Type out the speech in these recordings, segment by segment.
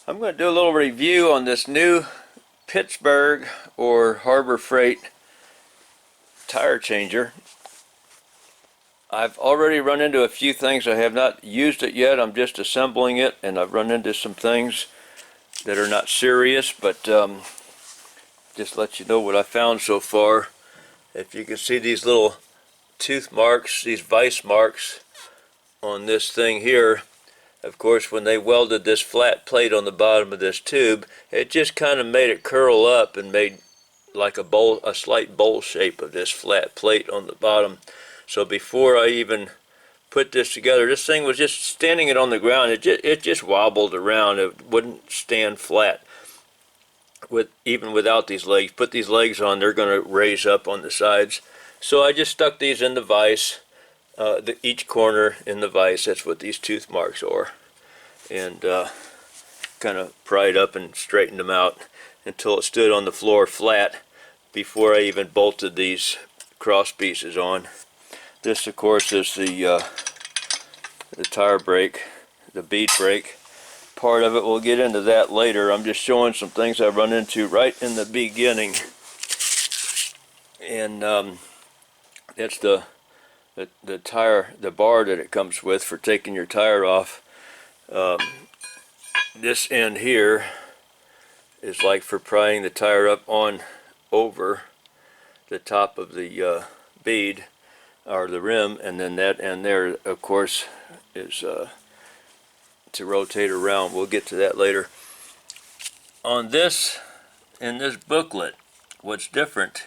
I'm going to do a little review on this new Pittsburgh or Harbor Freight tire changer. I've already run into a few things. I have not used it yet. I'm just assembling it, and I've run into some things that are not serious, but just let you know what I found so far. If you can see these little tooth marks, these vice marks on this thing here, of course, when they welded this flat plate on the bottom of this tube, it just kind of made it curl up and made like a bowl, a slight bowl shape of this flat plate on the bottom. So before I even put this together, this thing was just standing it on the ground. It just wobbled around. It wouldn't stand flat even without these legs. Put these legs on, they're going to raise up on the sides. So I just stuck these in the vise. Each corner in the vise, that's what these tooth marks are, and kind of pried up and straightened them out until it stood on the floor flat before I even bolted these cross pieces on. This, of course, is the tire brake, the bead brake part of it. We'll get into that later. I'm just showing some things I run into right in the beginning, and that's the tire, the bar that it comes with for taking your tire off. This end here is like for prying the tire up on over the top of the bead or the rim, and then that end there, of course, is to rotate around. We'll get to that later. On this, in this booklet, what's different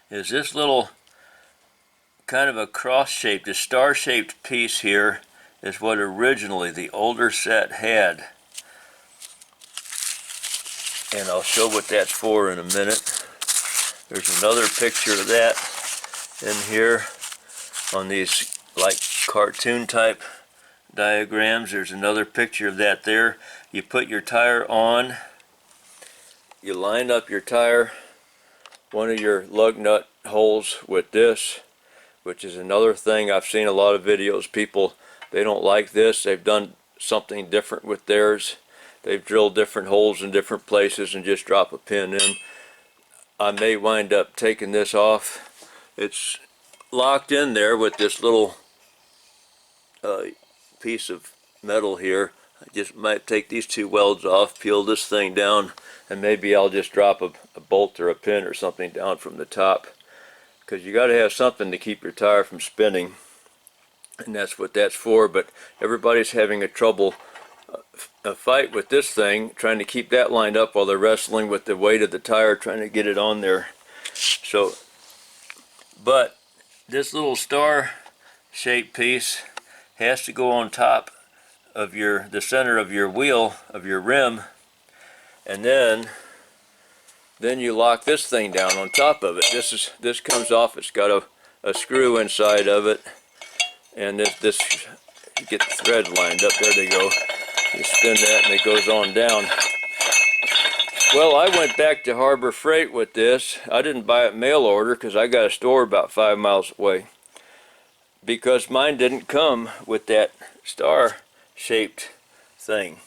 is this little kind of a cross-shaped, a star-shaped piece here is what originally the older set had. And I'll show what that's for in a minute. There's another picture of that in here on these like cartoon type diagrams. There's another picture of that there. You put your tire on, you line up your tire, one of your lug nut holes with this, which is another thing. I've seen a lot of videos. People, they don't like this. They've done something different with theirs. They've drilled different holes in different places and just drop a pin in. I may wind up taking this off. It's locked in there with this little piece of metal here. I just might take these two welds off, peel this thing down, and maybe I'll just drop a bolt or a pin or something down from the top, because you got to have something to keep your tire from spinning, and that's what that's for. But everybody's having a fight with this thing, trying to keep that lined up while they're wrestling with the weight of the tire, trying to get it on there. So, but this little star shaped piece has to go on top of the center of your wheel, of your rim, and then you lock this thing down on top of it. This comes off. It's got a screw inside of it, and this you get the thread lined up. There they go. You spin that and it goes on down. Well, I went back to Harbor Freight with this. I didn't buy it mail order because I got a store about 5 miles away, because mine didn't come with that star shaped thing.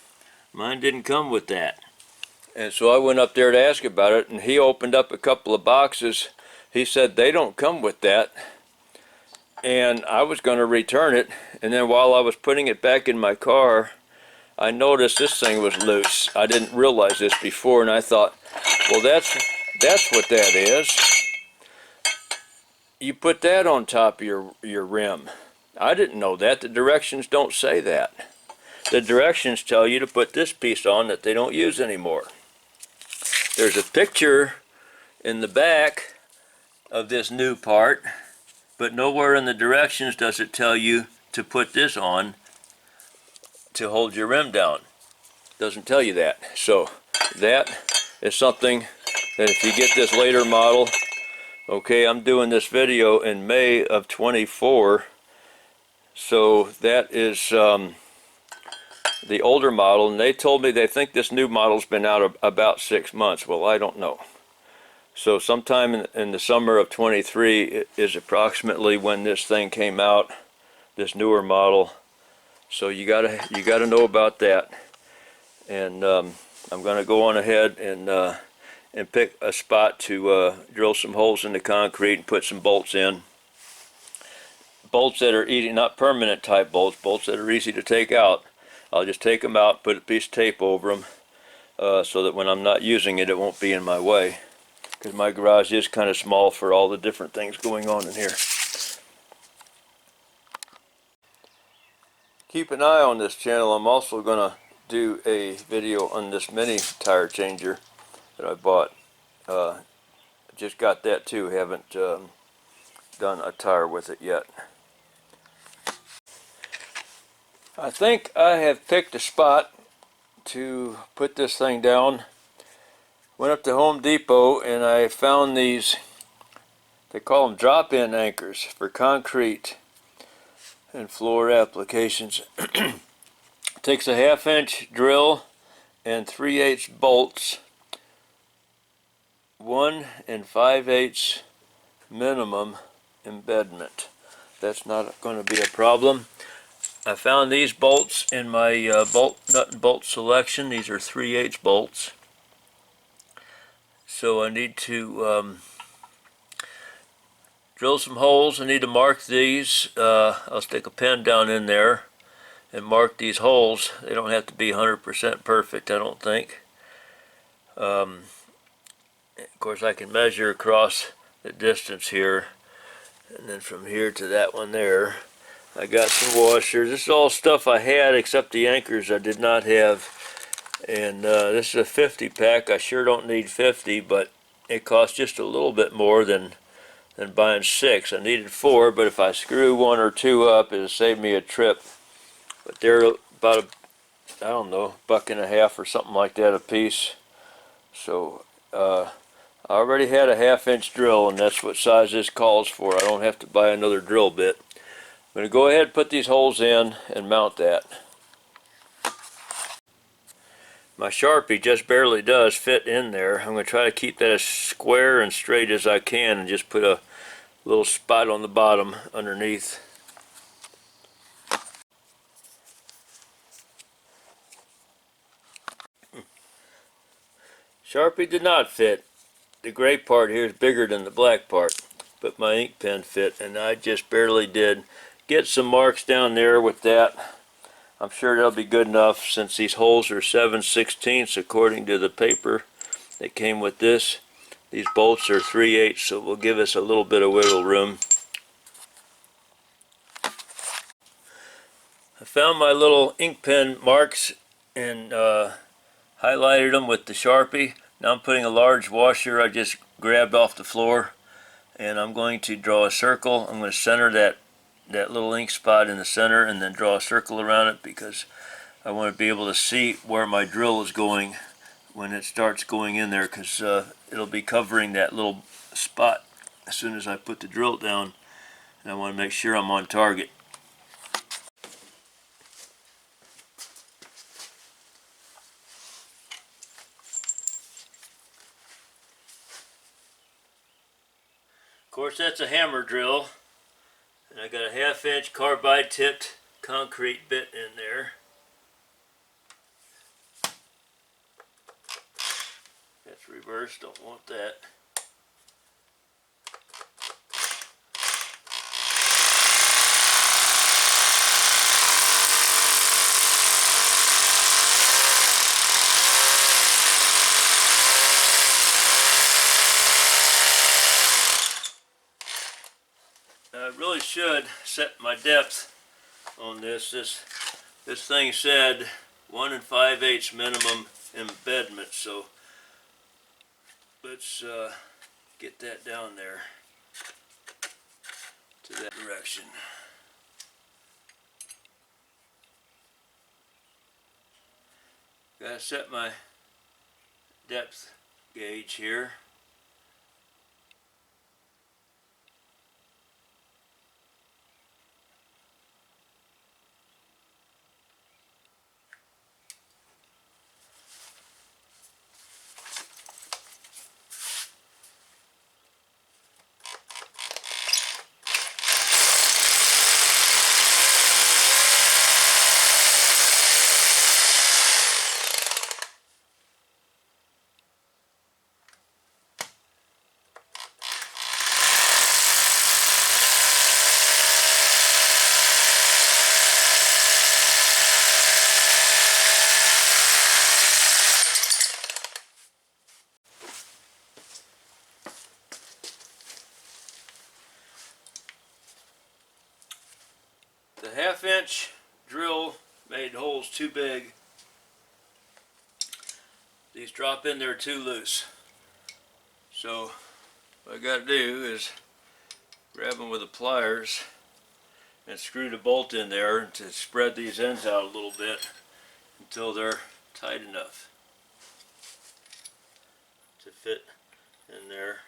Mine didn't come with that. And so I went up there to ask about it, and he opened up a couple of boxes. He said they don't come with that, and I was going to return it. And then while I was putting it back in my car, I noticed this thing was loose. I didn't realize this before, and I thought, well, that's what that is. You put that on top of your rim. I didn't know that. The directions don't say that. The directions tell you to put this piece on that they don't use anymore. There's a picture in the back of this new part, but nowhere in the directions does it tell you to put this on to hold your rim down. It doesn't tell you that. So that is something that if you get this later model, okay, I'm doing this video in May of 24, so that is the older model, and they told me they think this new model's been out about 6 months. Well, I don't know. So sometime in the summer of 23 is approximately when this thing came out, this newer model. So you gotta know about that. and I'm going to go on ahead and pick a spot to drill some holes in the concrete and put some bolts in. Bolts that are easy, not permanent type bolts, bolts that are easy to take out. I'll just take them out, put a piece of tape over them so that when I'm not using it, it won't be in my way. Because my garage is kind of small for all the different things going on in here. Keep an eye on this channel. I'm also going to do a video on this mini tire changer that I bought. Just got that too, haven't done a tire with it yet. I think I have picked a spot to put this thing down. Went up to Home Depot and I found these, they call them drop-in anchors for concrete and floor applications. Takes a 1/2 inch drill and 3/8 bolts, 1 5/8 minimum embedment. That's not going to be a problem. I found these bolts in my nut and bolt selection. These are 3/8 bolts. So I need to drill some holes. I need to mark these. I'll stick a pen down in there and mark these holes. They don't have to be 100% perfect, I don't think. Of course, I can measure across the distance here, and then from here to that one there. I got some washers. This is all stuff I had except the anchors I did not have. And this is a 50 pack. I sure don't need 50, but it costs just a little bit more than buying 6. I needed 4, but if I screw 1 or 2 up, it'll save me a trip. But they're about I don't know, $1.50 or something like that a piece. So I already had a 1/2 inch drill, and that's what size this calls for. I don't have to buy another drill bit. I'm going to go ahead and put these holes in and mount that. My Sharpie just barely does fit in there. I'm going to try to keep that as square and straight as I can and just put a little spot on the bottom underneath. Sharpie did not fit. The gray part here is bigger than the black part, but my ink pen fit, and I just barely did. Get some marks down there with that. I'm sure that'll be good enough since these holes are 7/16 according to the paper that came with this. These bolts are 3/8, so it will give us a little bit of wiggle room. I found my little ink pen marks and highlighted them with the Sharpie. Now I'm putting a large washer I just grabbed off the floor, and I'm going to draw a circle. I'm going to center that little ink spot in the center and then draw a circle around it because I want to be able to see where my drill is going when it starts going in there, because it'll be covering that little spot as soon as I put the drill down, and I want to make sure I'm on target. Of course, that's a hammer drill, and I got a 1/2 inch carbide tipped concrete bit in there. That's reversed, don't want that. I really should set my depth on this. This thing said 1 5/8 minimum embedment, so let's get that down there to that direction. Gotta set my depth gauge here. made holes too big. These drop in there too loose. So what I got to do is grab them with the pliers and screw the bolt in there to spread these ends out a little bit until they're tight enough to fit in there.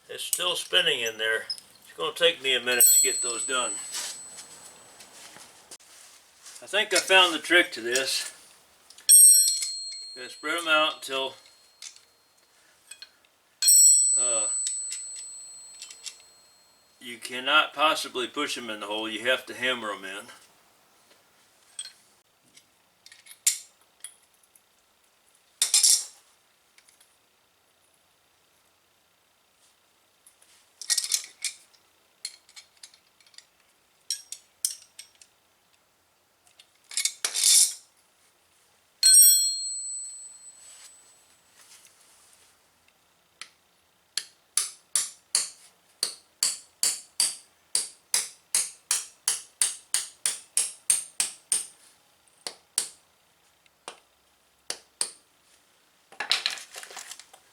It's still spinning in there. It's going to take me a minute to get those done. I think I found the trick to this. I'm going to spread them out until you cannot possibly push them in the hole. You have to hammer them in.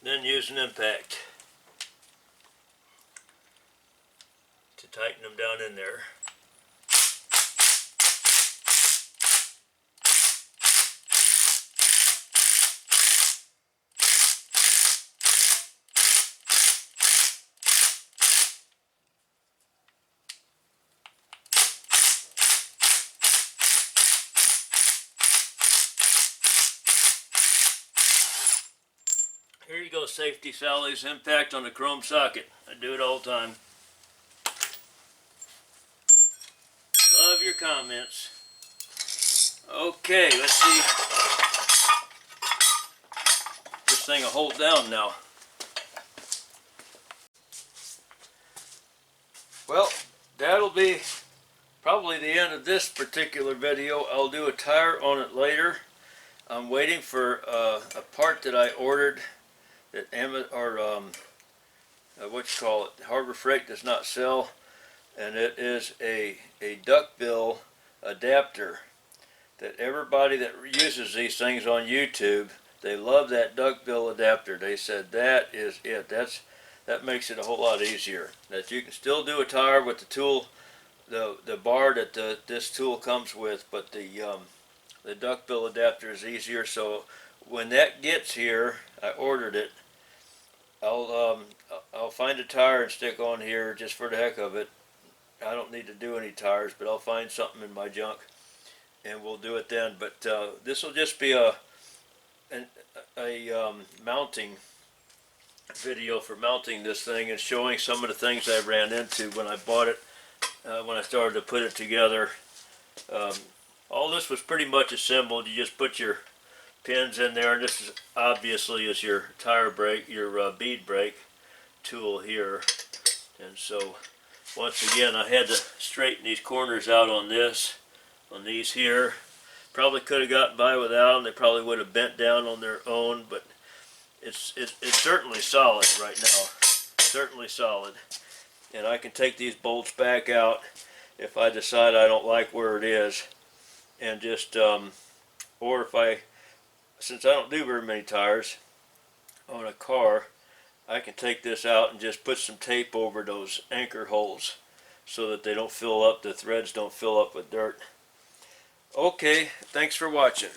Then use an impact to tighten them down in there. Here you go, Safety Sally's impact on the chrome socket. I do it all the time. Love your comments. Okay, let's see. This thing will hold down now. Well, that'll be probably the end of this particular video. I'll do a tire on it later. I'm waiting for a part that I ordered that Harbor Freight does not sell, and it is a duckbill adapter that everybody that uses these things on YouTube, they love that duckbill adapter. They said that is it. That makes it a whole lot easier. That you can still do a tire with the tool, the bar that this tool comes with, but the duckbill adapter is easier. So when that gets here, I ordered it. I'll find a tire and stick on here just for the heck of it. I don't need to do any tires, but I'll find something in my junk and we'll do it then. But this will just be a mounting video for mounting this thing and showing some of the things I ran into when I bought it, when I started to put it together. All this was pretty much assembled. You just put your pins in there, and this is obviously is your tire brake, your bead brake tool here. And so once again, I had to straighten these corners out on these here. Probably could have gotten by without them. They probably would have bent down on their own, but it's certainly solid right now. Certainly solid. And I can take these bolts back out if I decide I don't like where it is, and just or if since I don't do very many tires, on a car, I can take this out and just put some tape over those anchor holes so that they don't fill up, the threads don't fill up with dirt. Okay, thanks for watching.